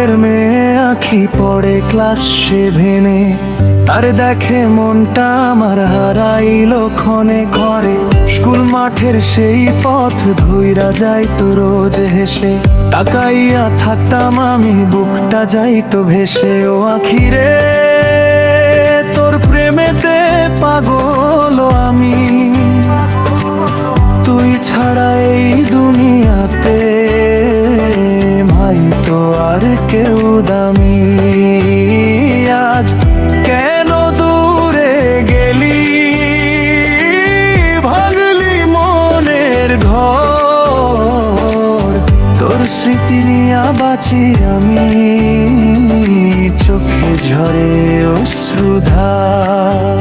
ঘরের মেয়ে আঁখি পড়ে ক্লাস 7-এ, তার দেখে মনটা আমার হারাইলো ক্ষণে ঘরে। স্কুল মাঠের সেই পথ ধুইরা যাইতো রোজ হেসে, তাকাইয়া থাকতাম আমি বুকটা যাইতো ভেসে। ও আঁখি রে, তোর প্রেমেতে পাগল আমি, তুই ছাড়া এই দুনিয়াতে ভাই তো আর কেউ দামি। আজ কেন দূরে গেলি, ভাঙলি মনের ঘর, তোর স্মৃতি নিয়া বাঁচি আমি, চোখে ঝরে অশ্রুধার।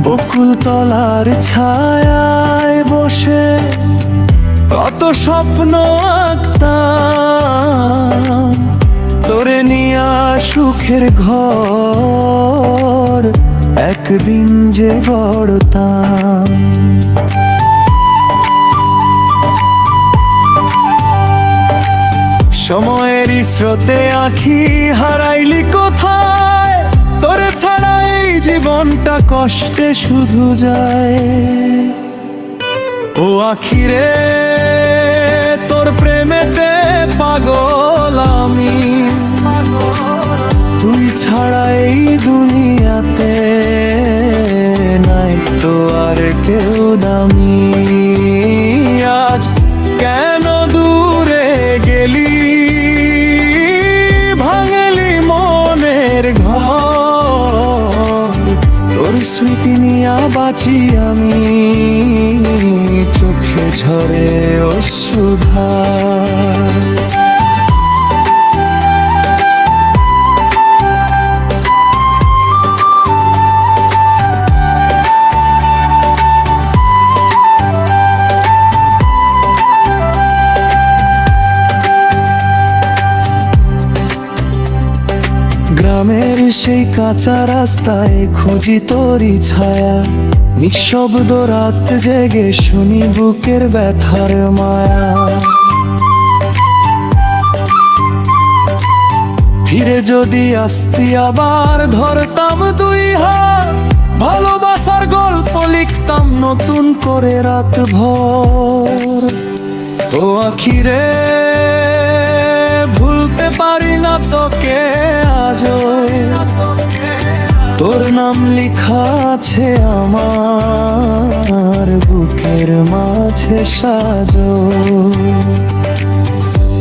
বকুল তলার ছায়ায় বসে কত স্বপ্ন আঁকতাম, তোরে নিয়া সুখের ঘর একদিন যে গড়তাম। সময়েরই স্রোতে আঁখি হারাইলি কোথায়, তোরে ছাড়া এই জীবনটা কষ্টে শুধু যায়। ও আঁখি রে, তোর প্রেমেতে পাগল আমি, তুই ছাড়া এই দুনিয়াতে নাই তো আর কেউ দামি। আজ কেন দূরে গেলি, ভাঙলি মনের ঘর, তোর স্মৃতি নিয়া বাঁচি আমি, চোখে ঝরে অশ্রুধার। গ্রামের সেই কাঁচা রাস্তায় খুঁজি তোরই ছায়া, নিঃশব্দ রাত জেগে শুনি বুকের ব্যথার মায়া। ফিরে যদি আসতি আবার ধরতাম দুই হাত, ভালোবাসার গল্প লিখতাম নতুন করে রাত ভর। ও আঁখি রে, ভুলতে পারি না তোকে আজও, তোর নাম লিখা আছে আমার বুকের মাঝে সাজো।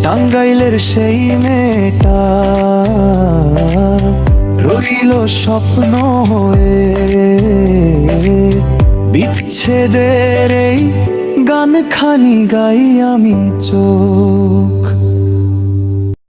টাঙ্গাইলের সেই মেয়েটা রইল স্বপ্ন হয়ে, বিচ্ছেদের এই গানখানি গাই আমি চোখ